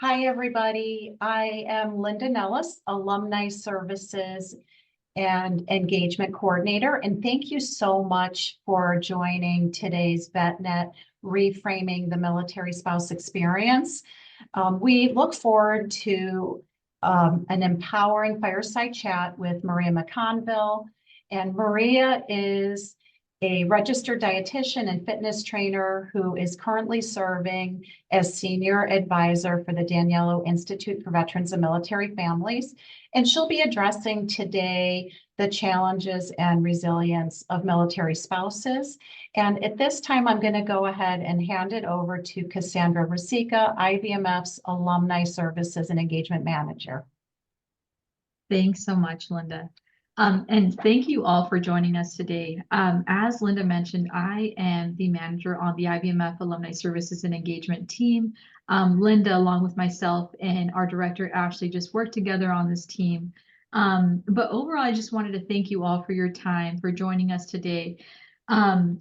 Hi, everybody. I am Linda Nellis, Alumni Services and Engagement Coordinator. And thank you so much for joining today's VetNet Reframing the Military Spouse Experience. We look forward to an empowering fireside chat with Maria McConville. And Maria is a registered dietitian and fitness trainer who is currently serving as senior advisor for the Daniello Institute for Veterans and Military Families. And she'll be addressing today the challenges and resilience of military spouses. And at this time, I'm going to go ahead and hand it over to Cassandra Rasica, IVMF's Alumni Services and Engagement Manager. Thanks so much, Linda. And thank you all for joining us today. As Linda mentioned, I am the manager on the IVMF Alumni Services and Engagement team. Linda, along with myself and our director, Ashley, just worked together on this team. But overall, I just wanted to thank you all for your time, for joining us today.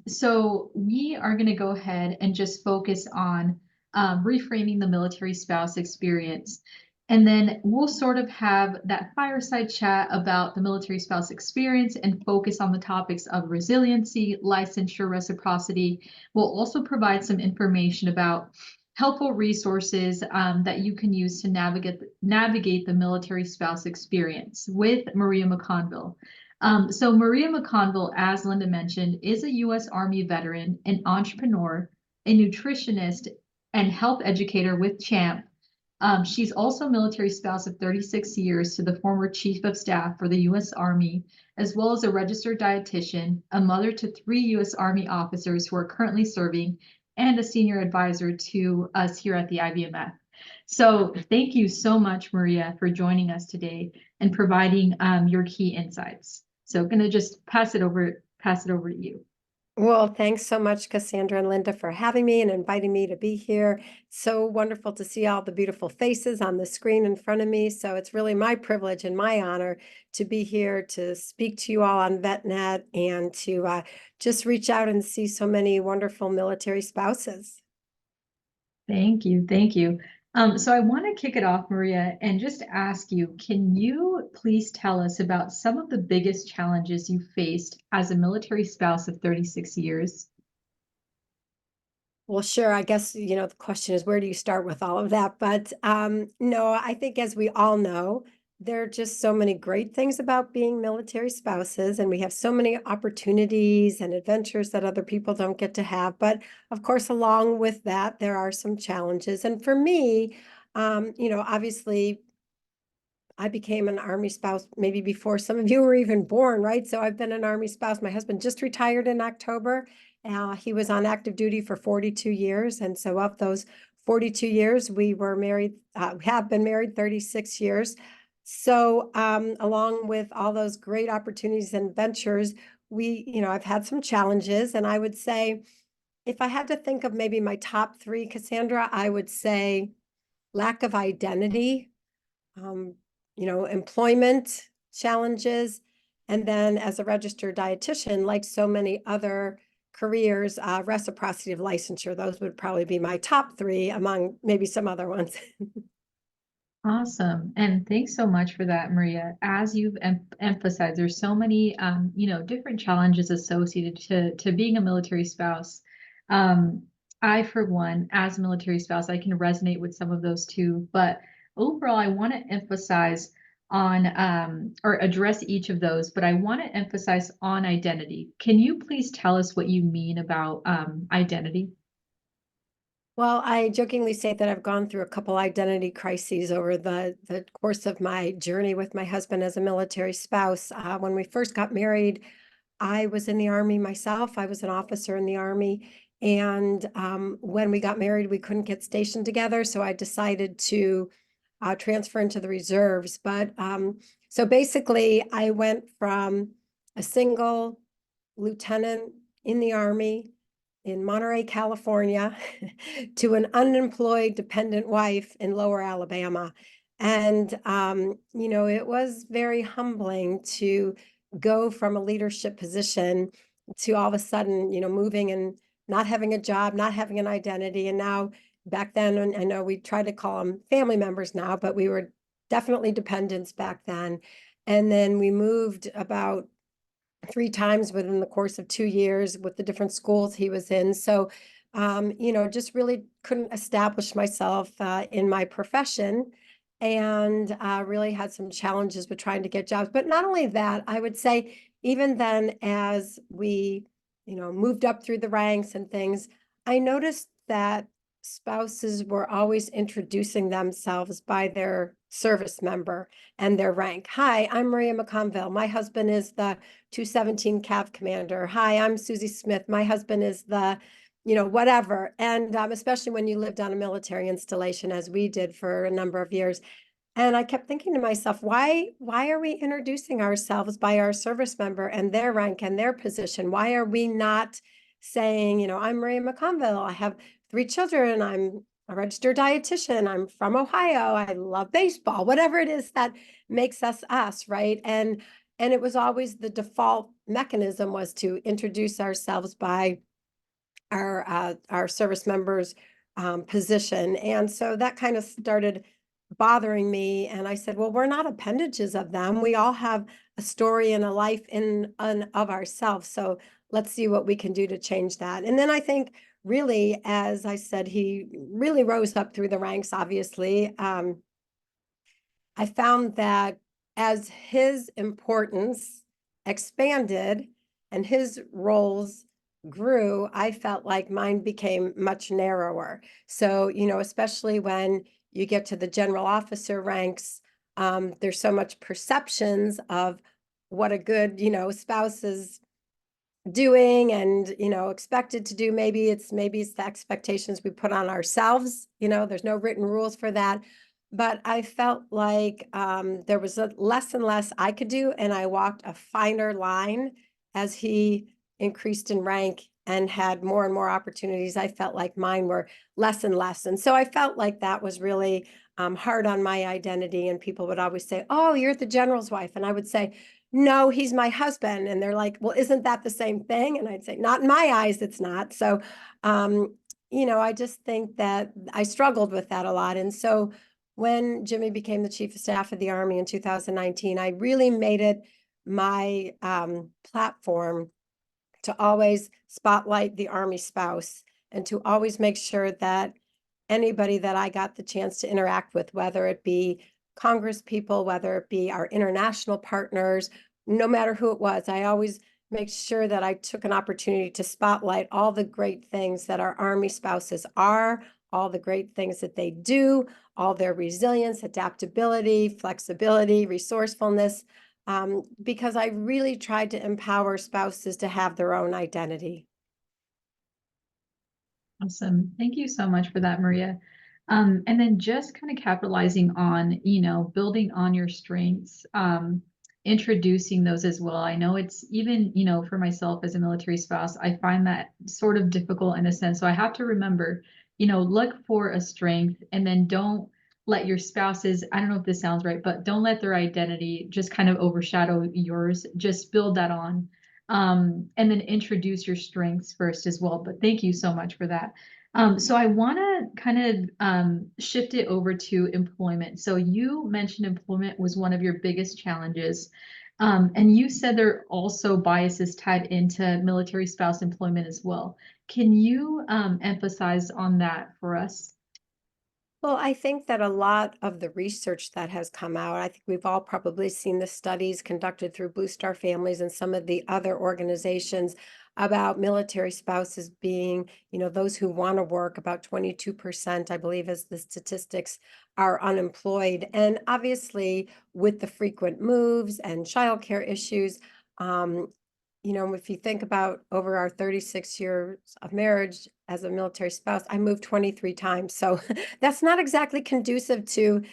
So we are going to go ahead and just focus on reframing the military spouse experience. And then we'll sort of have that fireside chat about the military spouse experience and focus on the topics of resiliency, licensure, reciprocity. We'll also provide some information about helpful resources that you can use to navigate the military spouse experience with Maria McConville. So Maria McConville, as Linda mentioned, is a U.S. Army veteran, an entrepreneur, a nutritionist, and health educator with CHAMP. She's also a military spouse of 36 years to the former Chief of Staff for the U.S. Army, as well as a registered dietitian, a mother to 3 U.S. Army officers who are currently serving, and a senior advisor to us here at the IVMF. So thank you so much, Maria, for joining us today and providing your key insights. So I'm going to just pass it over to you. Well, thanks so much, Cassandra and Linda, for having me and inviting me to be here. So wonderful to see all the beautiful faces on the screen in front of me. So it's really my privilege and my honor to be here to speak to you all on VetNet and to just reach out and see so many wonderful military spouses. Thank you. Thank you. So I want to kick it off, Maria, and just ask you, can you please tell us about some of the biggest challenges you faced as a military spouse of 36 years? Well, sure. I guess, the question is, where do you start with all of that? But no, I think as we all know, there are just so many great things about being military spouses, and we have so many opportunities and adventures that other people don't get to have. But of course, along with that, there are some challenges. And for me, obviously, I became an Army spouse maybe before some of you were even born, right? So I've been an Army spouse. My husband just retired in October. He was on active duty for 42 years. And so of those 42 years, we were married, have been married 36 years. So along with all those great opportunities and ventures, I've had some challenges. And I would say, if I had to think of maybe my top 3, Cassandra, I would say lack of identity, employment challenges. And then as a registered dietitian, like so many other careers, reciprocity of licensure. Those would probably be my top 3 among maybe some other ones. Awesome. And thanks so much for that, Maria. As you've emphasized, there's so many, different challenges associated to being a military spouse. I, for one, as a military spouse, I can resonate with some of those too. But overall, I want to emphasize on, or address each of those, but I want to emphasize on identity. Can you please tell us what you mean about identity? Well, I jokingly say that I've gone through a couple identity crises over the course of my journey with my husband as a military spouse. When we first got married, I was in the Army myself. I was an officer in the Army. And when we got married, we couldn't get stationed together. So I decided to transfer into the reserves. But so basically, I went from a single lieutenant in the Army in Monterey, California, to an unemployed dependent wife in Lower Alabama. And, it was very humbling to go from a leadership position to all of a sudden, moving and not having a job, not having an identity, and now back then, and I know we try to call them family members now, but we were definitely dependents back then. And then we moved about 3 times within the course of 2 years with the different schools he was in. So, just really couldn't establish myself in my profession, and really had some challenges with trying to get jobs. But not only that, I would say even then, as we, moved up through the ranks and things, I noticed that spouses were always introducing themselves by their service member and their rank. Hi, I'm Maria McConville. My husband is the 217 Cav Commander. Hi, I'm Susie Smith. My husband is the, whatever. And especially when you lived on a military installation, as we did for a number of years. And I kept thinking to myself, why are we introducing ourselves by our service member and their rank and their position? Why are we not saying, I'm Maria McConville. I have 3 children. I'm a registered dietitian. I'm from Ohio. I love baseball, whatever it is that makes us us, right? And it was always the default mechanism was to introduce ourselves by our service members position. And so that kind of started bothering me. And I said, well, we're not appendages of them. We all have a story and a life in of ourselves. So let's see what we can do to change that. And then I think really, as I said, he really rose up through the ranks, obviously. I found that as his importance expanded and his roles grew, I felt like mine became much narrower. So, especially when you get to the general officer ranks, there's so much perceptions of what a good, spouse is doing and, expected to do. Maybe it's the expectations we put on ourselves. There's no written rules for that. But I felt like there was less and less I could do, and I walked a finer line as he increased in rank and had more and more opportunities. I felt like mine were less and less. And so I felt like that was really hard on my identity. And people would always say, oh, you're the general's wife. And I would say, no, he's my husband. And they're like, well, isn't that the same thing? And I'd say, not in my eyes, it's not. So, I just think that I struggled with that a lot. And so when Jimmy became the chief of staff of the Army in 2019, I really made it my platform to always spotlight the Army spouse and to always make sure that anybody that I got the chance to interact with, whether it be Congress people, whether it be our international partners, no matter who it was, I always make sure that I took an opportunity to spotlight all the great things that our Army spouses are, all the great things that they do, all their resilience, adaptability, flexibility, resourcefulness, because I really tried to empower spouses to have their own identity. Awesome. Thank you so much for that, Maria. And then just kind of capitalizing on, building on your strengths, introducing those as well. I know it's even, for myself as a military spouse, I find that sort of difficult in a sense. So I have to remember, look for a strength and then don't let your spouse's, I don't know if this sounds right, but don't let their identity just kind of overshadow yours. Just build that on. And then introduce your strengths first as well. But thank you so much for that. So I want to kind of shift it over to employment. So you mentioned employment was one of your biggest challenges. And you said there are also biases tied into military spouse employment as well. Can you emphasize on that for us? Well, I think that a lot of the research that has come out, I think we've all probably seen the studies conducted through Blue Star Families and some of the other organizations about military spouses being, those who want to work, about 22%, I believe, as the statistics are unemployed. And obviously, with the frequent moves and childcare issues, if you think about over our 36 years of marriage as a military spouse, I moved 23 times. So that's not exactly conducive to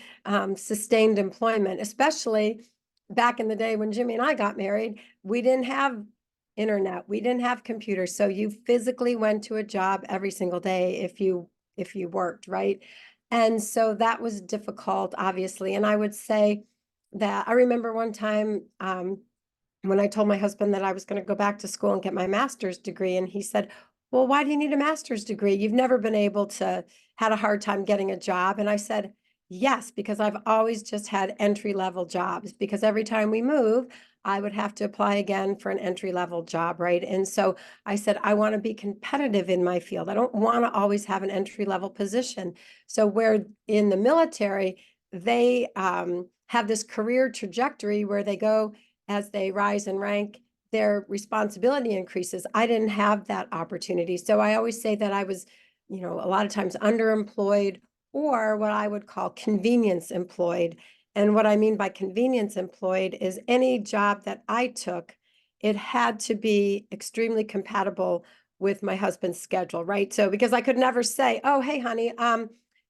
sustained employment, especially back in the day when Jimmy and I got married. We didn't have internet. We didn't have computers. So you physically went to a job every single day if you worked, right? And so that was difficult, obviously. And I would say that I remember one time when I told my husband that I was going to go back to school and get my master's degree, and he said, well, why do you need a master's degree? You've never been able to had a hard time getting a job? And I said, yes, because I've always just had entry-level jobs, because every time we move, I would have to apply again for an entry-level job, right? And so I said, I want to be competitive in my field. I don't want to always have an entry-level position. So where in the military, they have this career trajectory where they go as they rise in rank, their responsibility increases. I didn't have that opportunity. So I always say that I was, a lot of times underemployed, or what I would call convenience employed. And what I mean by convenience employed is any job that I took, it had to be extremely compatible with my husband's schedule, right? So because I could never say, oh, hey, honey,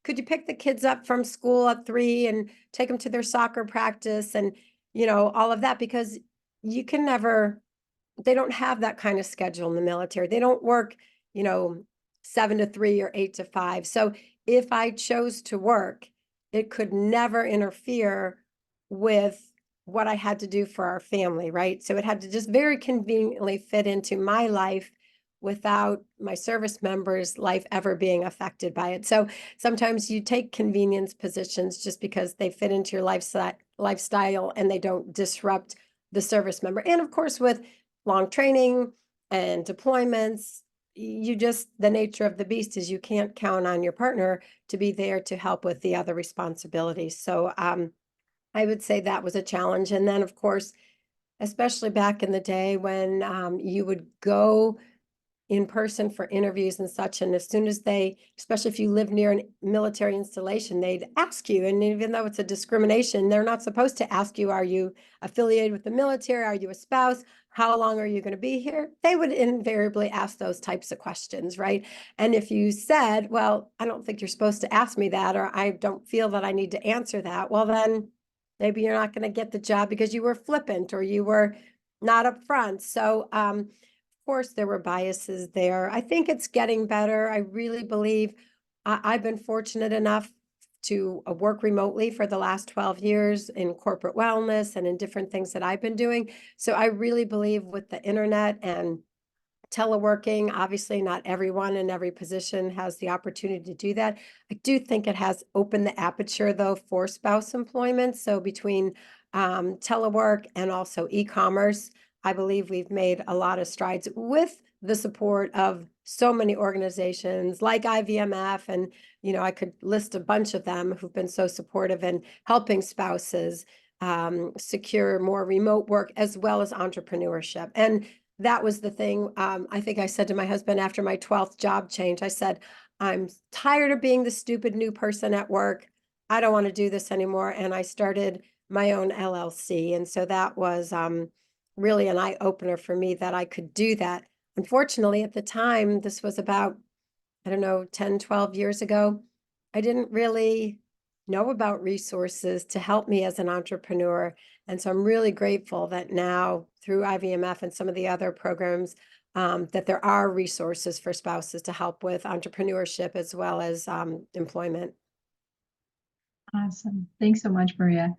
could you pick the kids up from school at 3 and take them to their soccer practice and, all of that, because you can never, they don't have that kind of schedule in the military. They don't work, 7 to 3 or 8 to 5. So if I chose to work, it could never interfere with what I had to do for our family, right? So it had to just very conveniently fit into my life without my service members' life ever being affected by it. So sometimes you take convenience positions just because they fit into your lifestyle and they don't disrupt the service member. And of course, with long training and deployments, the nature of the beast is you can't count on your partner to be there to help with the other responsibilities. So I would say that was a challenge. And then, of course, especially back in the day when you would go in person for interviews and such, and as soon as especially if you live near a military installation, they'd ask you, and even though it's a discrimination, they're not supposed to ask you, are you affiliated with the military? Are you a spouse? How long are you going to be here? They would invariably ask those types of questions, right? And if you said, well, I don't think you're supposed to ask me that, or I don't feel that I need to answer that, well, then maybe you're not going to get the job because you were flippant or you were not upfront. So, course, there were biases there. I think it's getting better. I really believe I've been fortunate enough to work remotely for the last 12 years in corporate wellness and in different things that I've been doing. So I really believe with the internet and teleworking, obviously not everyone in every position has the opportunity to do that. I do think it has opened the aperture though for spouse employment. So between telework and also e-commerce, I believe we've made a lot of strides with the support of so many organizations like IVMF. And, I could list a bunch of them who've been so supportive in helping spouses secure more remote work as well as entrepreneurship. And that was the thing. I think I said to my husband after my 12th job change, I said, I'm tired of being the stupid new person at work. I don't want to do this anymore. And I started my own LLC. And so that was really an eye-opener for me that I could do that. Unfortunately, at the time, this was about, 10, 12 years ago, I didn't really know about resources to help me as an entrepreneur. And so I'm really grateful that now through IVMF and some of the other programs, that there are resources for spouses to help with entrepreneurship as well as employment. Awesome. Thanks so much, Maria.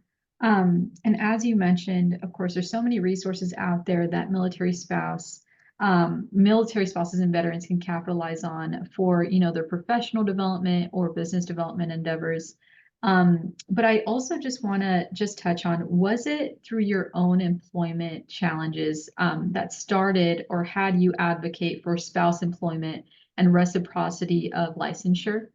And as you mentioned, of course, there's so many resources out there that military spouses and veterans can capitalize on for, their professional development or business development endeavors. But I also just want to touch on, was it through your own employment challenges that started or had you advocate for spouse employment and reciprocity of licensure?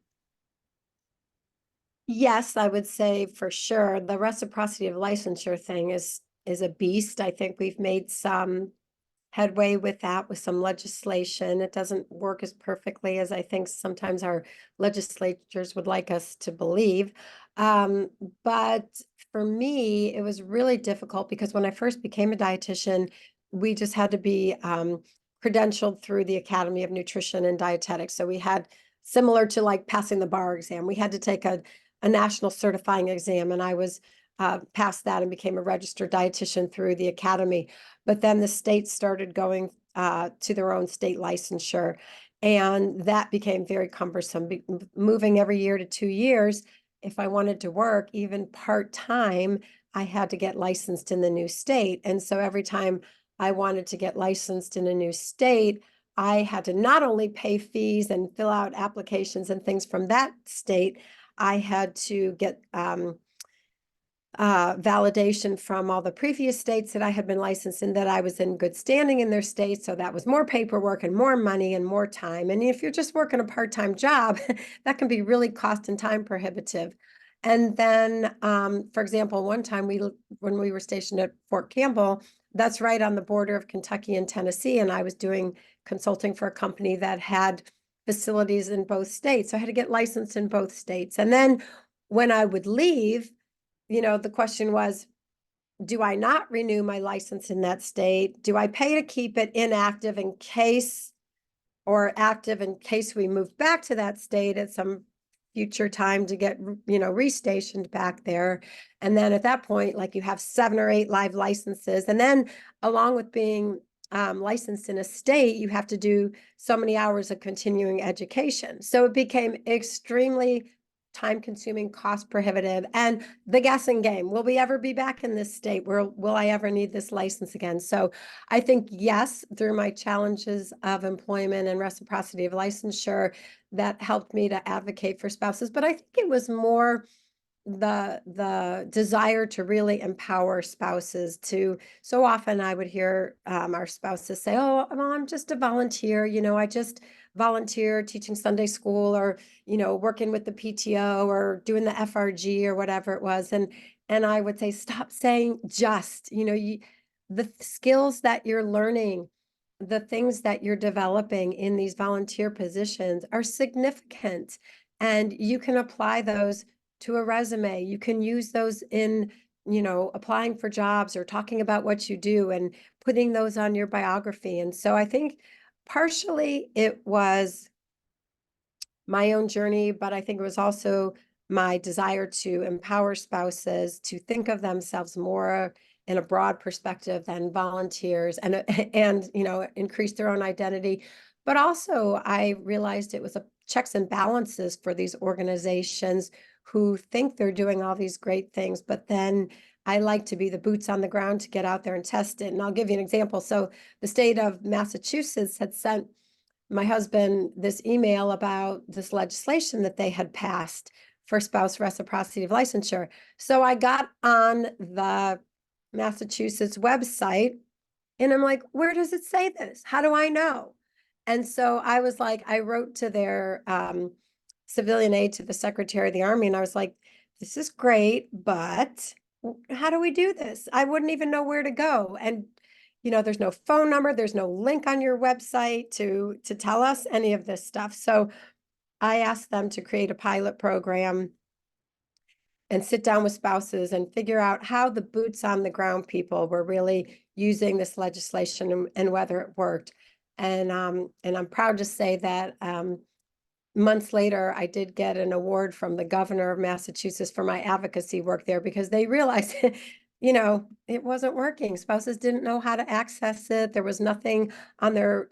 Yes, I would say for sure. The reciprocity of licensure thing is a beast. I think we've made some headway with that with some legislation. It doesn't work as perfectly as I think sometimes our legislatures would like us to believe. But for me, it was really difficult because when I first became a dietitian, we just had to be credentialed through the Academy of Nutrition and Dietetics. So we had, similar to like passing the bar exam, we had to take a national certifying exam, and I was passed that and became a registered dietitian through the academy. But then the states started going to their own state licensure, and that became very cumbersome. Moving every year to 2 years, if I wanted to work even part-time, I had to get licensed in the new state. And so every time I wanted to get licensed in a new state, I had to not only pay fees and fill out applications and things from that state, I had to get validation from all the previous states that I had been licensed in, that I was in good standing in their state. So that was more paperwork and more money and more time. And if you're just working a part-time job, that can be really cost and time prohibitive. And then, for example, one time when we were stationed at Fort Campbell, that's right on the border of Kentucky and Tennessee, and I was doing consulting for a company that had facilities in both states. So I had to get licensed in both states. And then when I would leave, the question was, do I not renew my license in that state? Do I pay to keep it inactive in case, or active in case we move back to that state at some future time to get, restationed back there? And then at that point, like, you have 7 or 8 live licenses. And then along with being licensed in a state, you have to do so many hours of continuing education. So it became extremely time-consuming, cost prohibitive, and the guessing game. Will we ever be back in this state? Will I ever need this license again? So I think, yes, through my challenges of employment and reciprocity of licensure, that helped me to advocate for spouses. But I think it was more the desire to really empower spouses. To so often I would hear our spouses say, oh, well, I'm just a volunteer, I just volunteer teaching Sunday school, or working with the PTO, or doing the FRG, or whatever it was. And I would say, stop saying just, the skills that you're learning, the things that you're developing in these volunteer positions are significant, and you can apply those to a resume. You can use those in, applying for jobs, or talking about what you do and putting those on your biography. And so I think partially it was my own journey, but I think it was also my desire to empower spouses to think of themselves more in a broad perspective than volunteers, and increase their own identity. But also I realized it was a checks and balances for these organizations who think they're doing all these great things, but then I like to be the boots on the ground to get out there and test it. And I'll give you an example. So the state of Massachusetts had sent my husband this email about this legislation that they had passed for spouse reciprocity of licensure. So I got on the Massachusetts website, and I'm like, where does it say this? How do I know? And so I was like, I wrote to their civilian aide, to the Secretary of the Army, and I was like, this is great, but how do we do this? I wouldn't even know where to go. And there's no phone number, there's no link on your website to tell us any of this stuff. So I asked them to create a pilot program and sit down with spouses and figure out how the boots on the ground people were really using this legislation, and whether it worked. And I'm proud to say that months later, I did get an award from the governor of Massachusetts for my advocacy work there, because they realized, it wasn't working. Spouses didn't know how to access it. There was nothing on their,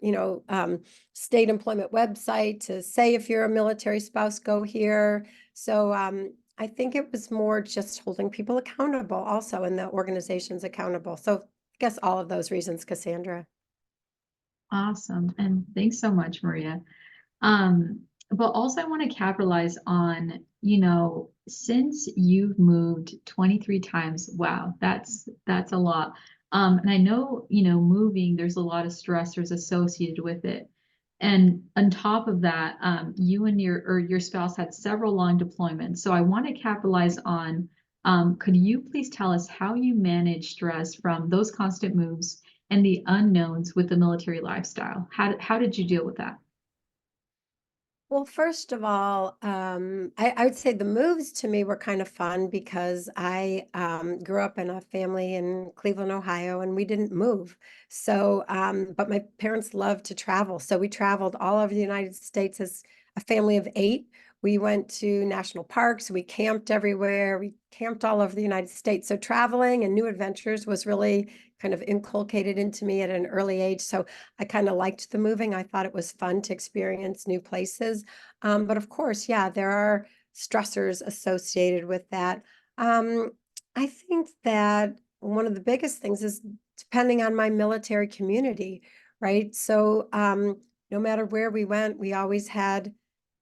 state employment website to say, if you're a military spouse, go here. So I think it was more just holding people accountable also, and the organizations accountable. So I guess all of those reasons, Cassandra. Awesome. And thanks so much, Maria. But also I want to capitalize on, since you've moved 23 times, wow, that's a lot. And I know, moving, there's a lot of stressors associated with it. And on top of that, you and your spouse had several long deployments. So I want to capitalize on, could you please tell us how you manage stress from those constant moves and the unknowns with the military lifestyle? How did you deal with that? Well, first of all, I would say the moves to me were kind of fun, because I grew up in a family in Cleveland, Ohio, and we didn't move. So, but my parents loved to travel. So we traveled all over the United States as a family of 8. We went to national parks, we camped everywhere, we camped all over the United States. So traveling and new adventures was really kind of inculcated into me at an early age. So I kind of liked the moving. I thought it was fun to experience new places. But of course, yeah, there are stressors associated with that. I think that one of the biggest things is depending on my military community, right? So no matter where we went, we always had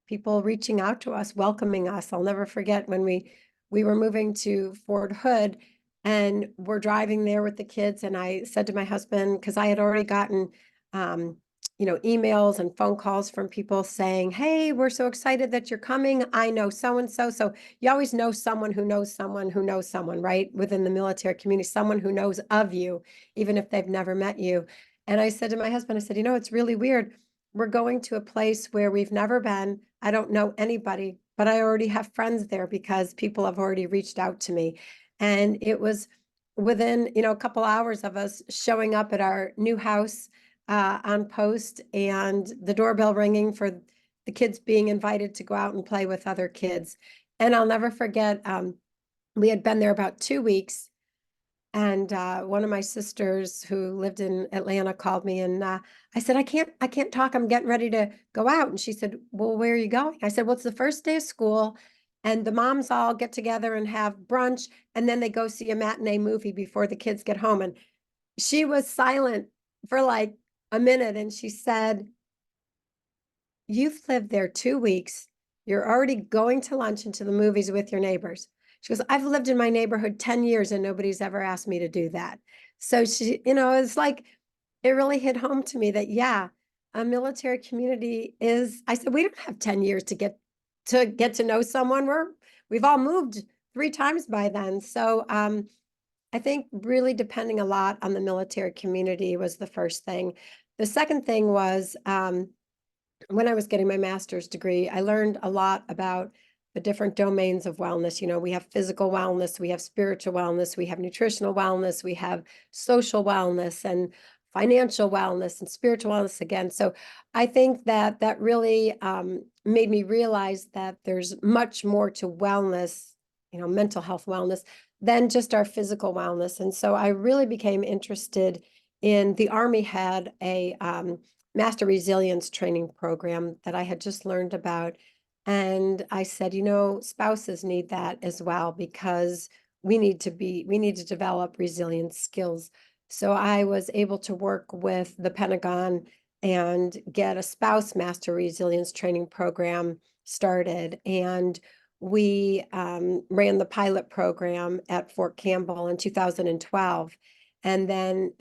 people reaching out to us, welcoming us. I'll never forget when we were moving to Fort Hood and we're driving there with the kids. And I said to my husband, because I had already gotten, emails and phone calls from people saying, hey, we're so excited that you're coming. I know so-and-so. So you always know someone who knows someone who knows someone, right? Within the military community, someone who knows of you, even if they've never met you. And I said to my husband, I said, it's really weird. We're going to a place where we've never been. I don't know anybody, but I already have friends there because people have already reached out to me. And it was within, a couple hours of us showing up at our new house on post and the doorbell ringing for the kids being invited to go out and play with other kids. And I'll never forget, we had been there about 2 weeks. And one of my sisters who lived in Atlanta called me and I said, I can't talk. I'm getting ready to go out. And she said, well, where are you going? I said, well, it's the first day of school and the moms all get together and have brunch. And then they go see a matinee movie before the kids get home. And she was silent for like a minute. And she said, you've lived there 2 weeks. You're already going to lunch and to the movies with your neighbors. She goes, I've lived in my neighborhood 10 years and nobody's ever asked me to do that. So she, it's like, it really hit home to me that, yeah, a military community is, I said, we don't have 10 years to get to know someone. We've all moved 3 times by then. So I think really depending a lot on the military community was the first thing. The second thing was, when I was getting my master's degree, I learned a lot about the different domains of wellness. We have physical wellness, we have spiritual wellness, we have nutritional wellness, we have social wellness and financial wellness and spiritual wellness again. So I think that really made me realize that there's much more to wellness, mental health wellness, than just our physical wellness. And so I really became interested in, the Army had a master resilience training program that I had just learned about. And I said, spouses need that as well, because we need to develop resilience skills. So I was able to work with the Pentagon and get a spouse master resilience training program started. And we ran the pilot program at Fort Campbell in 2012. And then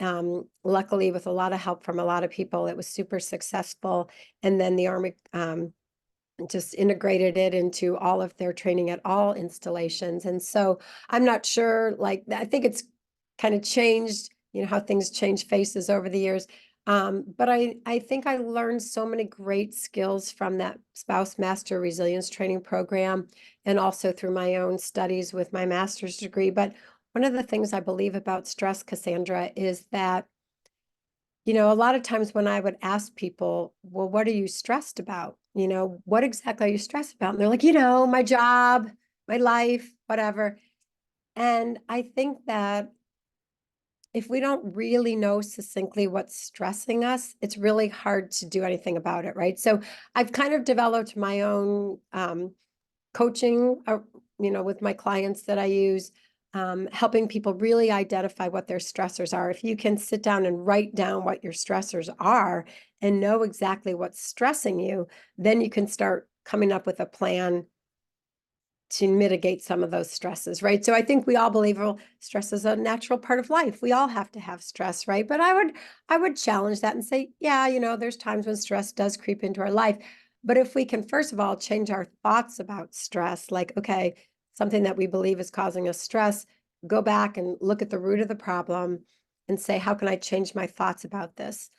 luckily, with a lot of help from a lot of people, it was super successful. And then the Army just integrated it into all of their training at all installations. And so I'm not sure, I think it's kind of changed, how things change faces over the years. But I think I learned so many great skills from that spouse master resilience training program, and also through my own studies with my master's degree. But one of the things I believe about stress, Cassandra, is that, a lot of times when I would ask people, well, what are you stressed about? What exactly are you stressed about? And they're like, my job, my life, whatever. And I think that if we don't really know succinctly what's stressing us, it's really hard to do anything about it, right? So I've kind of developed my own coaching, with my clients that I use, helping people really identify what their stressors are. If you can sit down and write down what your stressors are and know exactly what's stressing you, then you can start coming up with a plan to mitigate some of those stresses, right? So I think we all believe, well, stress is a natural part of life. We all have to have stress, right? But I would challenge that and say, yeah, there's times when stress does creep into our life. But if we can, first of all, change our thoughts about stress, like, okay, something that we believe is causing us stress, go back and look at the root of the problem and say, how can I change my thoughts about this?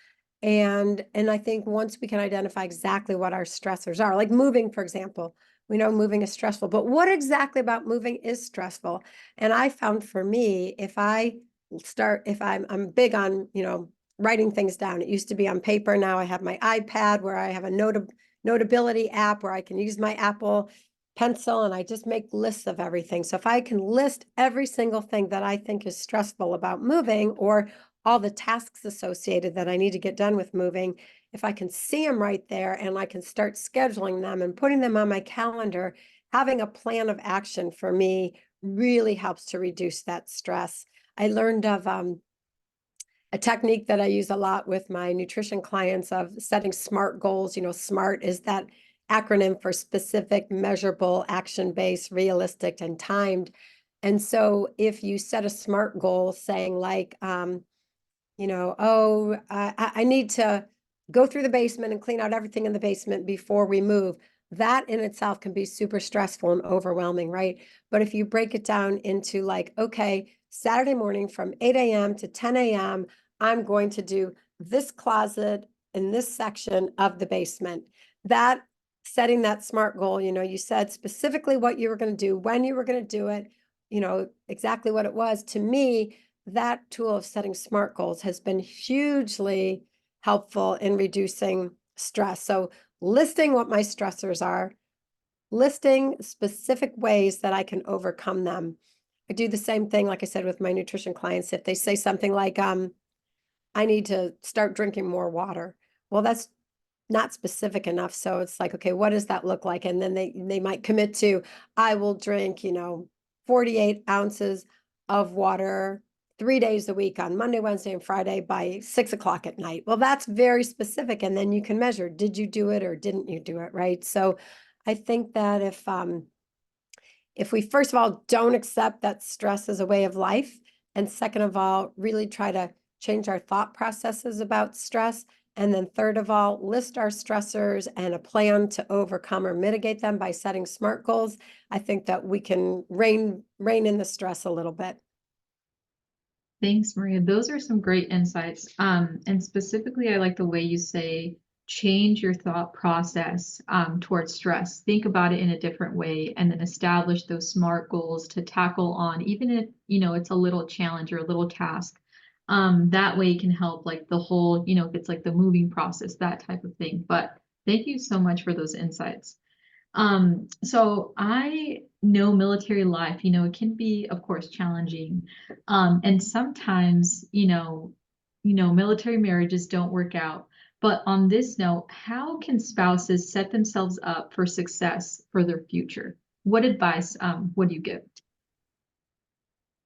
And I think once we can identify exactly what our stressors are, like moving, for example, we know moving is stressful, but what exactly about moving is stressful? And I found for me, if I'm big on, writing things down. It used to be on paper. Now I have my iPad where I have a notability app where I can use my Apple Pencil and I just make lists of everything. So if I can list every single thing that I think is stressful about moving, or all the tasks associated that I need to get done with moving, if I can see them right there and I can start scheduling them and putting them on my calendar, having a plan of action for me really helps to reduce that stress. I learned of a technique that I use a lot with my nutrition clients of setting SMART goals. You know, SMART is that acronym for specific, measurable, action-based, realistic, and timed. And so if you set a SMART goal saying like, you know, oh, I need to go through the basement and clean out everything in the basement before we move. That in itself can be super stressful and overwhelming, right? But if you break it down into like, okay, Saturday morning from 8 a.m. to 10 a.m., I'm going to do this closet in this section of the basement. That setting that SMART goal, you know, you said specifically what you were going to do, when you were going to do it, you know, exactly what it was. To me, that tool of setting SMART goals has been hugely helpful in reducing stress. So listing what my stressors are, listing specific ways that I can overcome them. I do the same thing, like I said, with my nutrition clients. If they say something like, I need to start drinking more water. Well, that's not specific enough. So it's like, okay, what does that look like? And then they might commit to, I will drink, you know, 48 ounces of water 3 days a week on Monday, Wednesday, and Friday by 6 o'clock at night. Well, that's very specific. And then you can measure, did you do it or didn't you do it, right? So I think that if we first of all don't accept that stress is a way of life, and second of all, really try to change our thought processes about stress, and then third of all, list our stressors and a plan to overcome or mitigate them by setting SMART goals, I think that we can rein in the stress a little bit. Thanks, Maria. Those are some great insights. And specifically, I like the way you say, change your thought process towards stress. Think about it in a different way, and then establish those SMART goals to tackle on, even if, you know, it's a little challenge or a little task. That way it can help like the whole, you know, if it's like the moving process, that type of thing. But thank you so much for those insights. So I know military life, you know, it can be, of course, challenging. And sometimes, military marriages don't work out. But on this note, how can spouses set themselves up for success for their future? What advice would you give?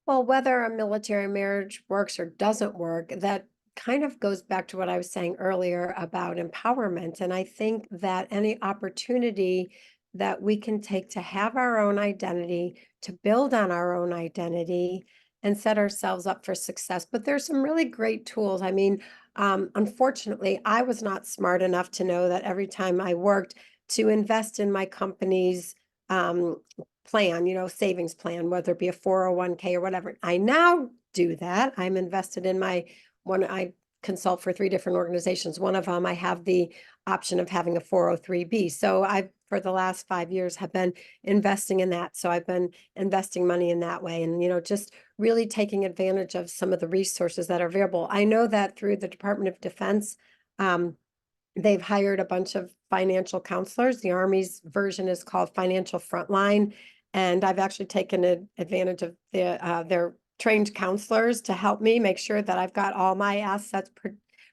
Well, whether a military marriage works or doesn't work, that kind of goes back to what I was saying earlier about empowerment. And I think that any opportunity that we can take to have our own identity, to build on our own identity, and set ourselves up for success. But there's some really great tools. I mean, unfortunately, I was not smart enough to know that every time I worked to invest in my company's plan, you know, savings plan, whether it be a 401k or whatever. I now do that. I'm invested in my one. I consult for 3 different organizations. One of them, I have the option of having a 403b. So I've, for the last 5 years, have been investing in that. So I've been investing money in that way, and, you know, just really taking advantage of some of the resources that are available. I know that through the Department of Defense, they've hired a bunch of financial counselors. The Army's version is called Financial Frontline. And I've actually taken advantage of their trained counselors to help me make sure that I've got all my assets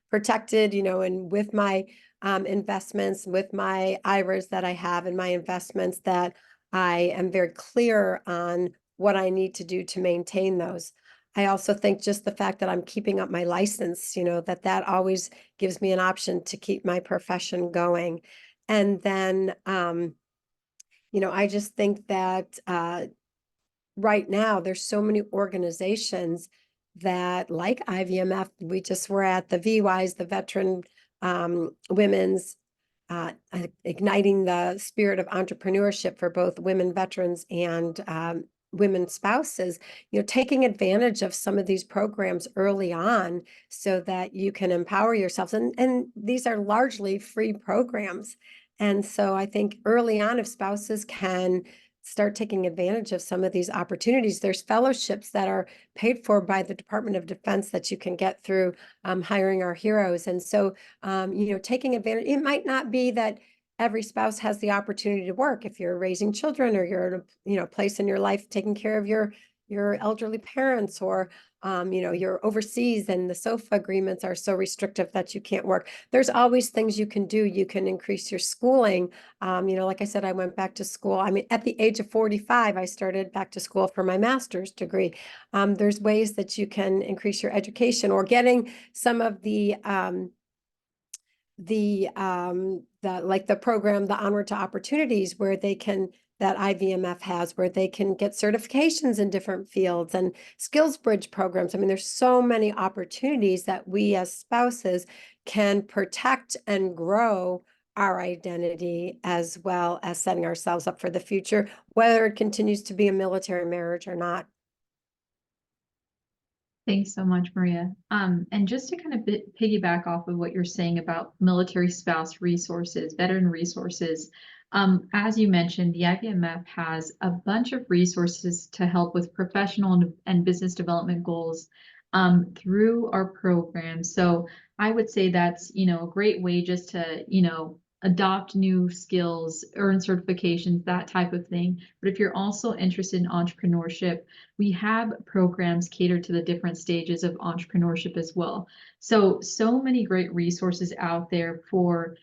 protected, you know, and with my investments, with my IRAs that I have and my investments, that I am very clear on what I need to do to maintain those. I also think just the fact that I'm keeping up my license, you know, that always gives me an option to keep my profession going. And then, you know, I just think that right now there's so many organizations that, like IVMF, we just were at the VWise, the Veteran Women's Igniting the Spirit of Entrepreneurship for both women veterans and women spouses, you know, taking advantage of some of these programs early on so that you can empower yourselves. And these are largely free programs. And so I think early on, if spouses can start taking advantage of some of these opportunities, there's fellowships that are paid for by the Department of Defense that you can get through Hiring Our Heroes. And so, you know, taking advantage, it might not be that every spouse has the opportunity to work. If you're raising children, or you're at a, you know, place in your life taking care of your elderly parents, or you're overseas and the SOFA agreements are so restrictive that you can't work. There's always things you can do. You can increase your schooling. Like I said, I went back to school. I mean, at the age of 45, I started back to school for my master's degree. There's ways that you can increase your education, or getting some of the program, the Onward to Opportunities, where they can, that IVMF has, where they can get certifications in different fields, and skills bridge programs. I mean, there's so many opportunities that we as spouses can protect and grow our identity, as well as setting ourselves up for the future, whether it continues to be a military marriage or not. Thanks so much, Maria. And just to kind of piggyback off of what you're saying about military spouse resources, veteran resources, as you mentioned, the IVMF has a bunch of resources to help with professional and business development goals through our program. So I would say that's, a great way just to, adopt new skills, earn certifications, that type of thing. But if you're also interested in entrepreneurship, we have programs catered to the different stages of entrepreneurship as well. So many great resources out there for,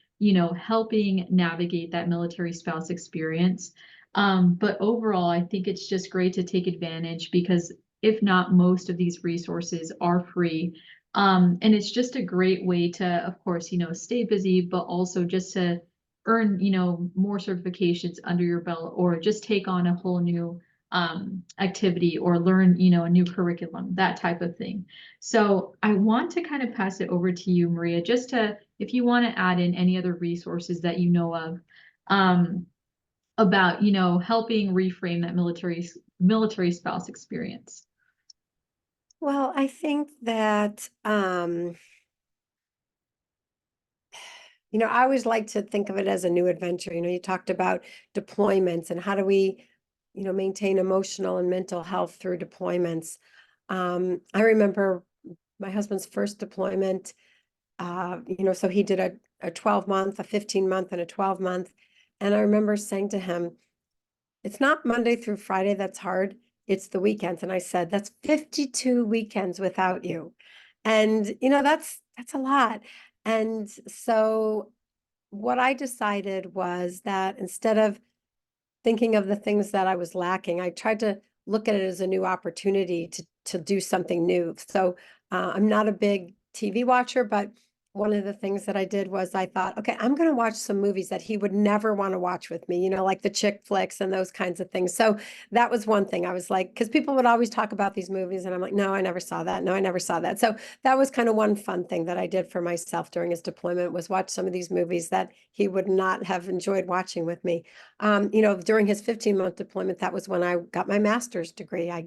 helping navigate that military spouse experience. But overall, I think it's just great to take advantage, because if not, most of these resources are free. And it's just a great way to, of course, stay busy, but also just to earn, more certifications under your belt, or just take on a whole new activity, or learn, a new curriculum, that type of thing. So I want to kind of pass it over to you, Maria, just to, if you want to add in any other resources that you know of, about, helping reframe that military spouse experience. Well, I think that, I always like to think of it as a new adventure. You talked about deployments and how do we, maintain emotional and mental health through deployments. I remember my husband's first deployment, so he did a 12-month, a 15-month, and a 12-month. And I remember saying to him, it's not Monday through Friday that's hard, it's the weekends. And I said, that's 52 weekends without you. And, that's a lot. And so what I decided was that instead of thinking of the things that I was lacking, I tried to look at it as a new opportunity to do something new. So I'm not a big TV watcher, but one of the things that I did was I thought, okay, I'm going to watch some movies that he would never want to watch with me, like the chick flicks and those kinds of things. So that was one thing. I was like, because people would always talk about these movies and I'm like, no, I never saw that. No, I never saw that. So that was kind of one fun thing that I did for myself during his deployment, was watch some of these movies that he would not have enjoyed watching with me. During his 15-month deployment, that was when I got my master's degree. I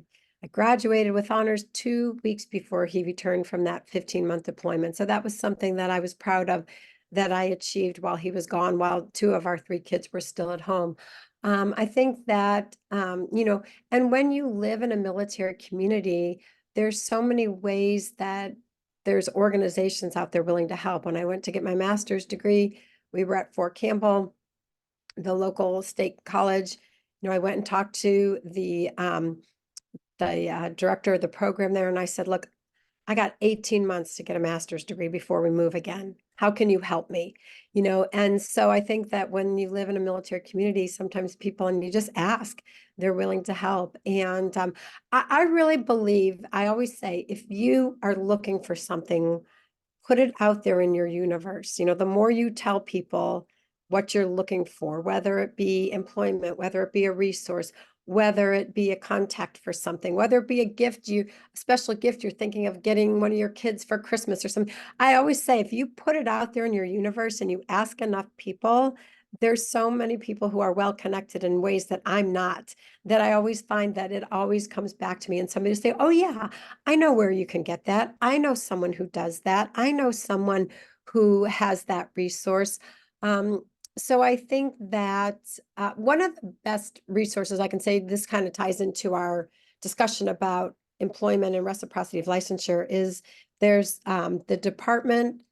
graduated with honors 2 weeks before he returned from that 15-month deployment. So that was something that I was proud of, that I achieved while he was gone, while 2 of our 3 kids were still at home. I think that, and when you live in a military community, there's so many ways that there's organizations out there willing to help. When I went to get my master's degree, we were at Fort Campbell, the local state college. I went and talked to the director of the program there. And I said, look, I got 18 months to get a master's degree before we move again. How can you help me? And so I think that when you live in a military community, sometimes people, and you just ask, they're willing to help. And I really believe, I always say, if you are looking for something, put it out there in your universe. The more you tell people what you're looking for, whether it be employment, whether it be a resource, whether it be a contact for something, whether it be a special gift you're thinking of getting one of your kids for Christmas or something. I always say, if you put it out there in your universe and you ask enough people, there's so many people who are well connected in ways that I'm not, that I always find that it always comes back to me, and somebody will say, oh yeah, I know where you can get that. I know someone who does that. I know someone who has that resource. So I think that one of the best resources, I can say, this kind of ties into our discussion about employment and reciprocity of licensure, is there's the Department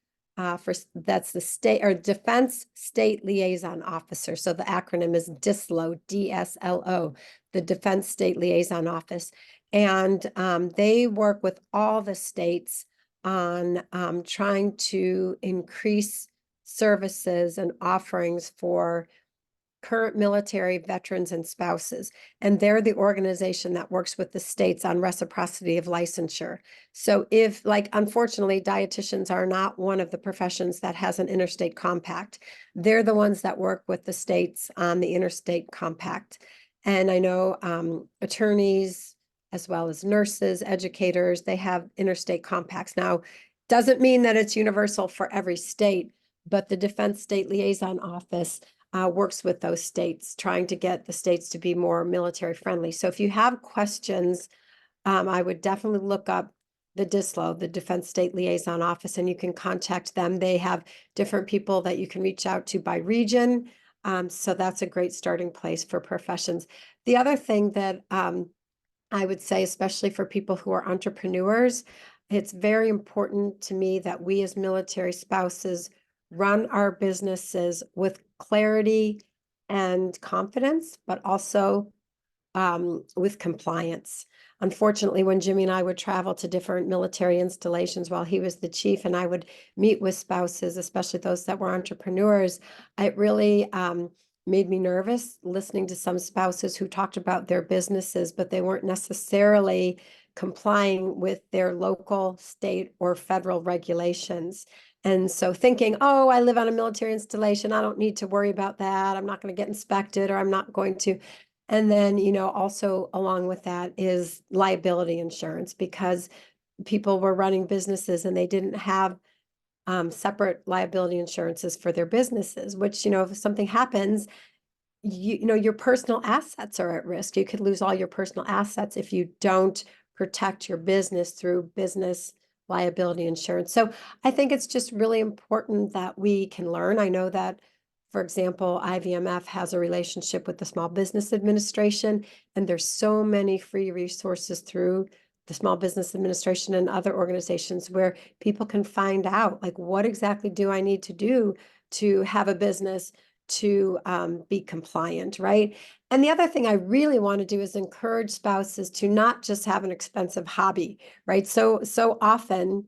that's the state or Defense State Liaison Officer. So the acronym is DSLO, DSLO, the Defense State Liaison Office. And they work with all the states on trying to increase services and offerings for current military veterans and spouses. And they're the organization that works with the states on reciprocity of licensure. So if, like, unfortunately, dietitians are not one of the professions that has an interstate compact. They're the ones that work with the states on the interstate compact. And I know attorneys, as well as nurses, educators, they have interstate compacts. Now, doesn't mean that it's universal for every state, but the Defense State Liaison Office works with those states, trying to get the states to be more military friendly. So if you have questions, I would definitely look up the DSLO, the Defense State Liaison Office, and you can contact them. They have different people that you can reach out to by region. So that's a great starting place for professions. The other thing that I would say, especially for people who are entrepreneurs, it's very important to me that we as military spouses run our businesses with clarity and confidence, but also with compliance. Unfortunately, when Jimmy and I would travel to different military installations while he was the chief, and I would meet with spouses, especially those that were entrepreneurs, it really made me nervous listening to some spouses who talked about their businesses, but they weren't necessarily complying with their local, state, or federal regulations. And so thinking, oh, I live on a military installation, I don't need to worry about that. I'm not going to get inspected, or I'm not going to. And then, also along with that is liability insurance, because people were running businesses and they didn't have separate liability insurances for their businesses, which, if something happens, your personal assets are at risk. You could lose all your personal assets if you don't protect your business through business liability insurance. So I think it's just really important that we can learn. I know that, for example, IVMF has a relationship with the Small Business Administration, and there's so many free resources through the Small Business Administration and other organizations where people can find out, like, what exactly do I need to do to have a business to be compliant, right? And the other thing I really want to do is encourage spouses to not just have an expensive hobby, right? So often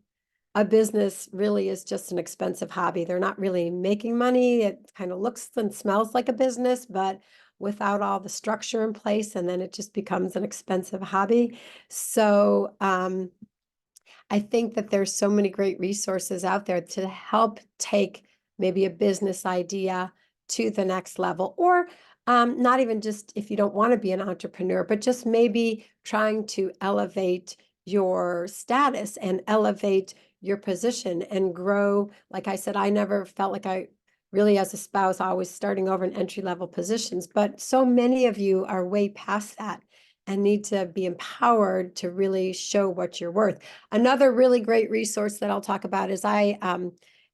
a business really is just an expensive hobby. They're not really making money. It kind of looks and smells like a business, but without all the structure in place, and then it just becomes an expensive hobby. So I think that there's so many great resources out there to help take maybe a business idea to the next level, or not even just if you don't want to be an entrepreneur, but just maybe trying to elevate your status and elevate your position and grow. Like I said, I never felt like I really, as a spouse, always starting over in entry-level positions, but so many of you are way past that and need to be empowered to really show what you're worth. Another really great resource that I'll talk about is I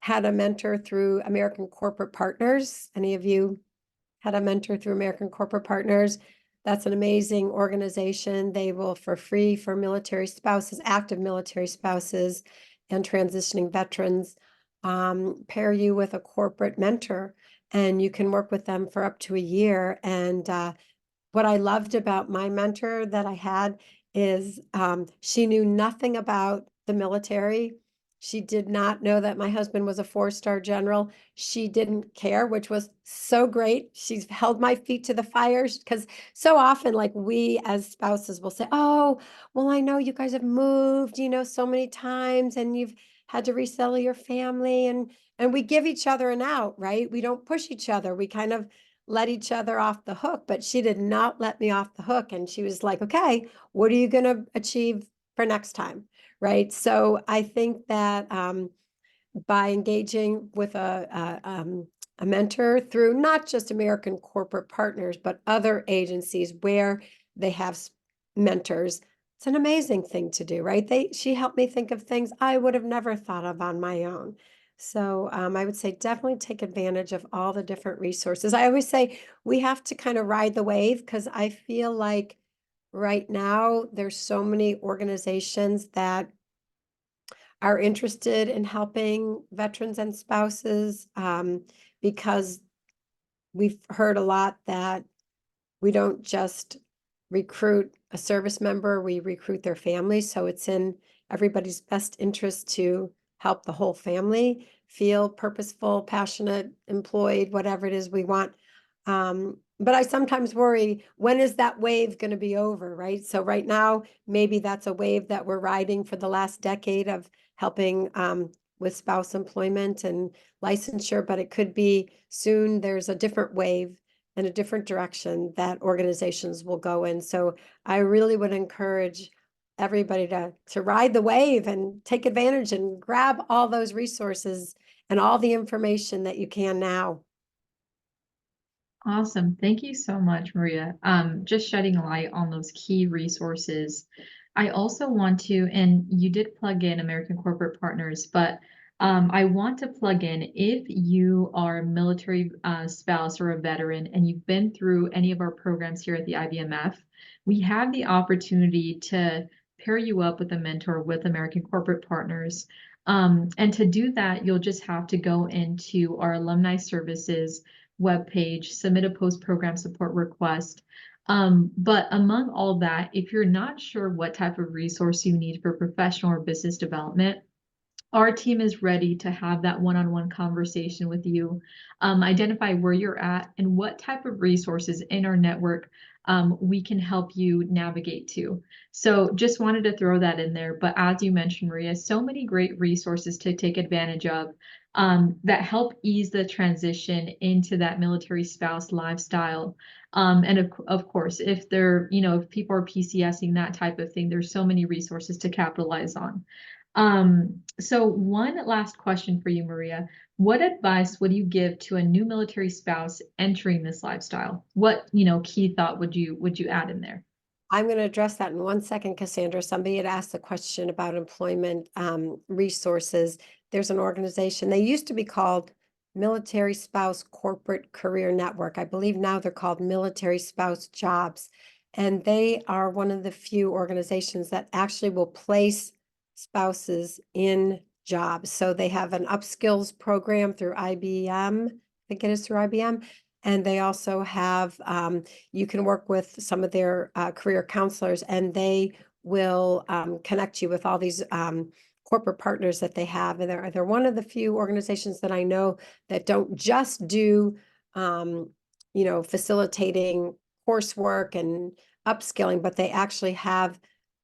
had a mentor through American Corporate Partners. Any of you had a mentor through American Corporate Partners? That's an amazing organization. They will, for free, for military spouses, active military spouses, and transitioning veterans, pair you with a corporate mentor, and you can work with them for up to a year. And what I loved about my mentor that I had is she knew nothing about the military. She did not know that my husband was a 4-star general. She didn't care, which was so great. She's held my feet to the fire, because so often, like, we as spouses will say, oh, well, I know you guys have moved, so many times, and you've had to resettle your family, and we give each other an out, right? We don't push each other. We kind of let each other off the hook, but she did not let me off the hook. And she was like, okay, what are you going to achieve for next time? Right. So I think that by engaging with a mentor through not just American Corporate Partners, but other agencies where they have mentors, it's an amazing thing to do, right? She helped me think of things I would have never thought of on my own. So I would say definitely take advantage of all the different resources. I always say we have to kind of ride the wave, because I feel like right now there's so many organizations that are interested in helping veterans and spouses, because we've heard a lot that we don't just recruit a service member, we recruit their family. So it's in everybody's best interest to help the whole family feel purposeful, passionate, employed, whatever it is we want. But I sometimes worry, when is that wave going to be over, right? So right now, maybe that's a wave that we're riding for the last decade of helping with spouse employment and licensure, but it could be soon there's a different wave in a different direction that organizations will go in. So I really would encourage everybody to ride the wave and take advantage and grab all those resources and all the information that you can now. Awesome. Thank you so much, Maria. Just shedding light on those key resources. I also want to, and you did plug in American Corporate Partners, but I want to plug in if you are a military spouse or a veteran and you've been through any of our programs here at the IBMF, we have the opportunity to pair you up with a mentor with American Corporate Partners. And to do that, you'll just have to go into our alumni services webpage, submit a post-program support request. But among all that, if you're not sure what type of resource you need for professional or business development, our team is ready to have that one-on-one conversation with you, identify where you're at and what type of resources in our network we can help you navigate to. So just wanted to throw that in there. But as you mentioned, Maria, so many great resources to take advantage of that help ease the transition into that military spouse lifestyle. And of course, if they're, if people are PCSing, that type of thing, there's so many resources to capitalize on. So one last question for you, Maria. What advice would you give to a new military spouse entering this lifestyle? What, key thought would you add in there? I'm going to address that in 1 second, Cassandra. Somebody had asked a question about employment resources. There's an organization, they used to be called Military Spouse Corporate Career Network. I believe now they're called Military Spouse Jobs. And they are one of the few organizations that actually will place spouses in jobs. So they have an upskills program through IBM. I think it is through IBM. And they also have, you can work with some of their career counselors, and they will connect you with all these corporate partners that they have. And they're one of the few organizations that I know that don't just do, facilitating coursework and upskilling, but they actually have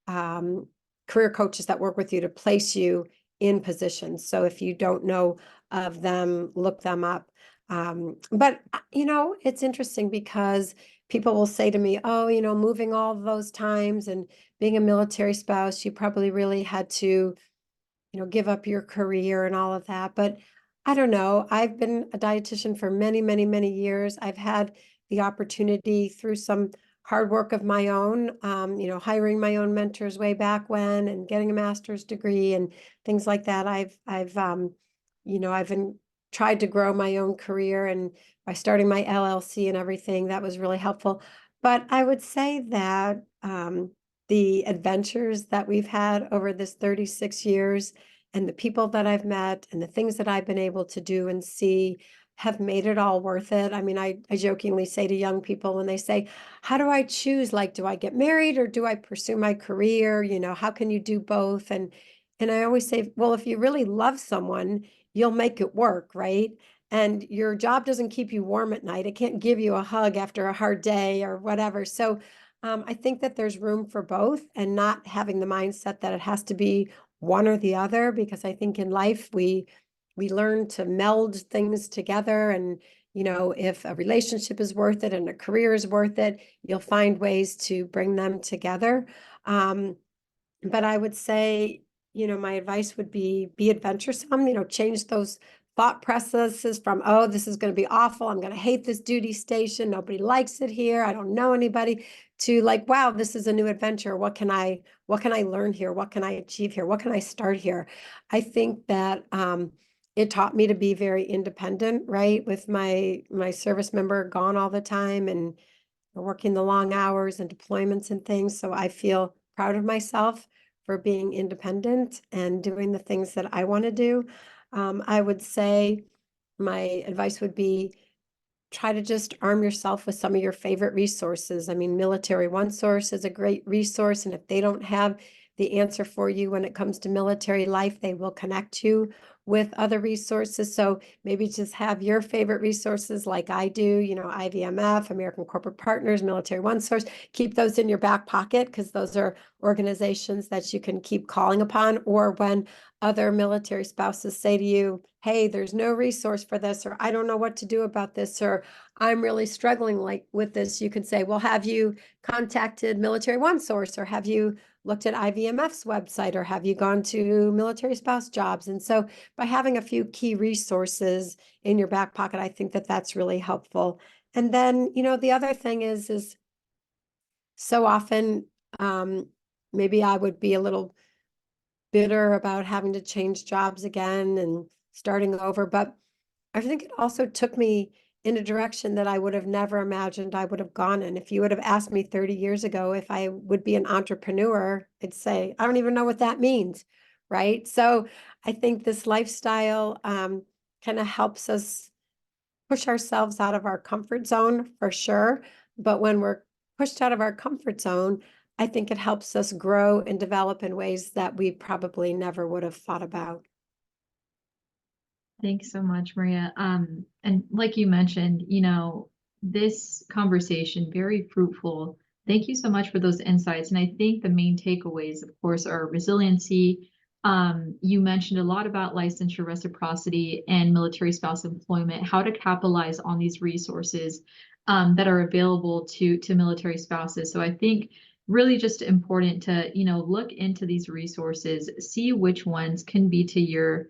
career coaches that work with you to place you in positions. So if you don't know of them, look them up. But it's interesting because people will say to me, oh, moving all those times and being a military spouse, you probably really had to, give up your career and all of that. But I don't know. I've been a dietitian for many, many, many years. I've had the opportunity through some hard work of my own, hiring my own mentors way back when and getting a master's degree and things like that. I've tried to grow my own career, and by starting my LLC and everything, that was really helpful. But I would say that the adventures that we've had over this 36 years and the people that I've met and the things that I've been able to do and see have made it all worth it. I mean, I jokingly say to young people when they say, how do I choose? Like, do I get married or do I pursue my career? How can you do both? And I always say, well, if you really love someone, you'll make it work, right? And your job doesn't keep you warm at night. It can't give you a hug after a hard day or whatever. So I think that there's room for both, and not having the mindset that it has to be one or the other, because I think in life we learn to meld things together. And, if a relationship is worth it and a career is worth it, you'll find ways to bring them together. But I would say, my advice would be adventuresome, change those thought processes from, oh, this is going to be awful, I'm going to hate this duty station, nobody likes it here, I don't know anybody, to like, wow, this is a new adventure. What can I learn here? What can I achieve here? What can I start here? I think that it taught me to be very independent, right? With my service member gone all the time and working the long hours and deployments and things. So I feel proud of myself for being independent and doing the things that I want to do. I would say my advice would be try to just arm yourself with some of your favorite resources. I mean, Military One Source is a great resource, and if they don't have the answer for you when it comes to military life, they will connect you with other resources. So maybe just have your favorite resources like I do, IVMF, American Corporate Partners, Military One Source. Keep those in your back pocket because those are organizations that you can keep calling upon. Or when other military spouses say to you, hey, there's no resource for this, or I don't know what to do about this, or I'm really struggling with this, you can say, well, have you contacted Military One Source, or have you looked at IVMF's website, or have you gone to military spouse jobs? And so by having a few key resources in your back pocket, I think that that's really helpful. And then, the other thing is so often, maybe I would be a little bitter about having to change jobs again and starting over, but I think it also took me in a direction that I would have never imagined I would have gone in. If you would have asked me 30 years ago if I would be an entrepreneur, I'd say, I don't even know what that means, right? So I think this lifestyle kind of helps us push ourselves out of our comfort zone for sure. But when we're pushed out of our comfort zone, I think it helps us grow and develop in ways that we probably never would have thought about. Thanks so much, Maria. And like you mentioned, this conversation, very fruitful. Thank you so much for those insights. And I think the main takeaways, of course, are resiliency. You mentioned a lot about licensure, reciprocity, and military spouse employment, how to capitalize on these resources that are available to military spouses. So I think really just important to, look into these resources, see which ones can be to your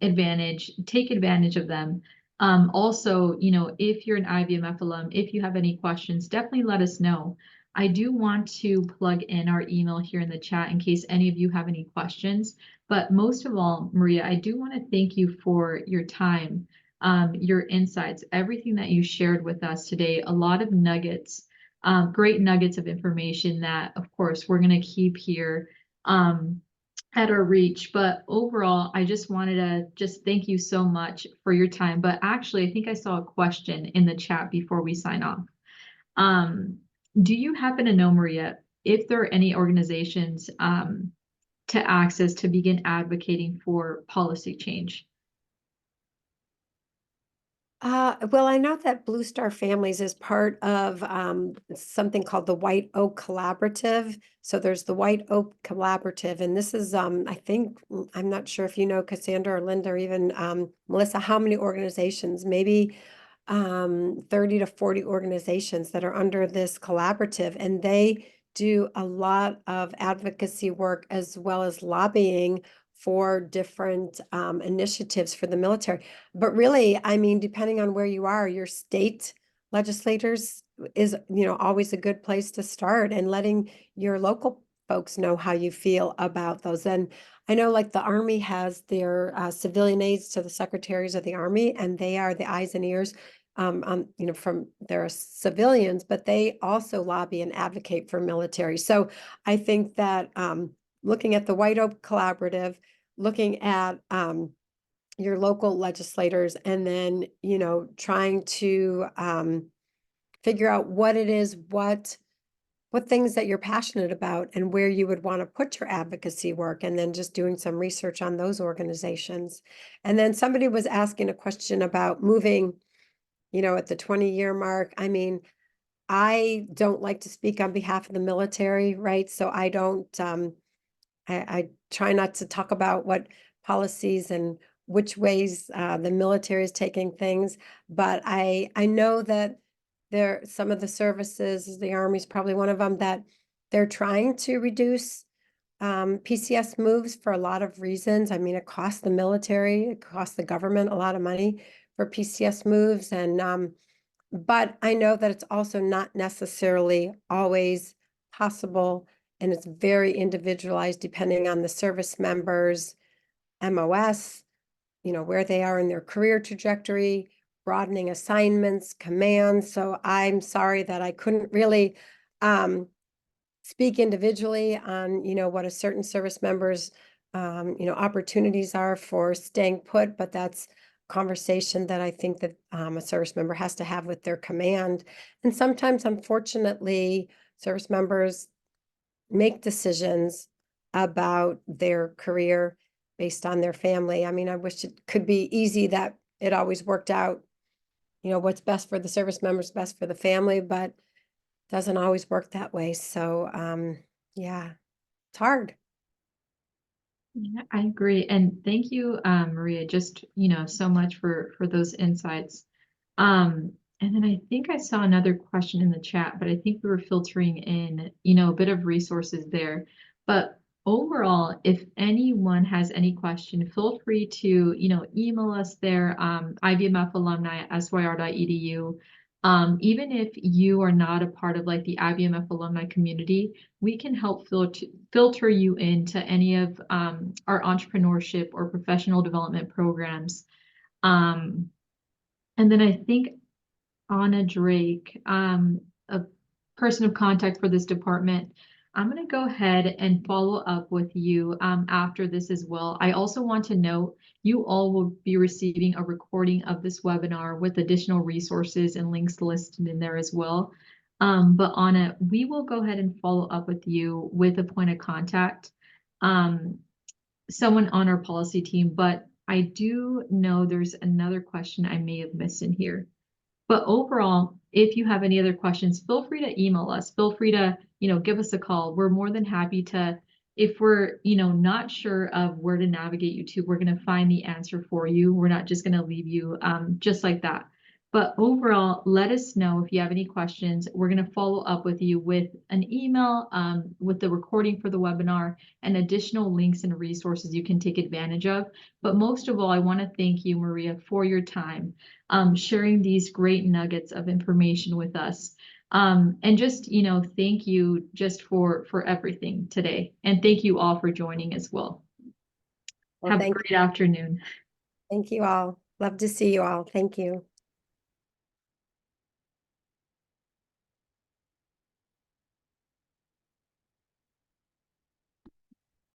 advantage, take advantage of them. Also, if you're an IVMF alum, if you have any questions, definitely let us know. I do want to plug in our email here in the chat in case any of you have any questions. But most of all, Maria, I do want to thank you for your time, your insights, everything that you shared with us today, a lot of nuggets, great nuggets of information that, of course, we're going to keep here at our reach. But overall, I just wanted to just thank you so much for your time. But actually, I think I saw a question in the chat before we sign off. Do you happen to know, Maria, if there are any organizations to access to begin advocating for policy change? Well, I know that Blue Star Families is part of something called the White Oak Collaborative. So there's the White Oak Collaborative, and this is, I think, I'm not sure if you know, Cassandra or Linda or even Melissa, how many organizations, maybe 30 to 40 organizations that are under this collaborative, and they do a lot of advocacy work as well as lobbying for different initiatives for the military. But really, I mean, depending on where you are, your state legislators is, always a good place to start, and letting your local folks know how you feel about those. And I know like the Army has their civilian aides to the secretaries of the Army, and they are the eyes and ears from their civilians, but they also lobby and advocate for military. So I think that looking at the White Oak Collaborative, looking at your local legislators, and then, trying to figure out what it is, what things that you're passionate about and where you would want to put your advocacy work, and then just doing some research on those organizations. And then somebody was asking a question about moving, at the 20-year mark. I mean, I don't like to speak on behalf of the military, right? So I don't, I try not to talk about what policies and which ways the military is taking things, but I know that some of the services, the Army's probably one of them, that they're trying to reduce PCS moves for a lot of reasons. I mean, it costs the military, it costs the government a lot of money for PCS moves, and but I know that it's also not necessarily always possible, and it's very individualized depending on the service members' MOS, where they are in their career trajectory, broadening assignments, commands. So I'm sorry that I couldn't really speak individually on, what a certain service member's, opportunities are for staying put, but that's conversation that I think that a service member has to have with their command. And sometimes, unfortunately, service members make decisions about their career based on their family. I mean, I wish it could be easy that it always worked out, what's best for the service members, best for the family, but doesn't always work that way. So, yeah, it's hard. Yeah, I agree. And thank you, Maria, just, so much for those insights. And then I think I saw another question in the chat, but I think we were filtering in, a bit of resources there. But overall, if anyone has any question, feel free to, email us there, ivmfalumni@syr.edu. Even if you are not a part of like the IVMF alumni community, we can help filter you into any of our entrepreneurship or professional development programs. And then I think Anna Drake, a person of contact for this department, I'm going to go ahead and follow up with you after this as well. I also want to note you all will be receiving a recording of this webinar with additional resources and links listed in there as well. But Anna, we will go ahead and follow up with you with a point of contact, someone on our policy team. But I do know there's another question I may have missed in here. But overall, if you have any other questions, feel free to email us. Feel free to, give us a call. We're more than happy to, if we're, not sure of where to navigate you to, we're going to find the answer for you. We're not just going to leave you just like that. But overall, let us know if you have any questions. We're going to follow up with you with an email with the recording for the webinar and additional links and resources you can take advantage of. But most of all, I want to thank you, Maria, for your time, sharing these great nuggets of information with us. And just, thank you just for everything today. And thank you all for joining as well. Well, Have a great afternoon. Thank you all. Love to see you all. Thank you.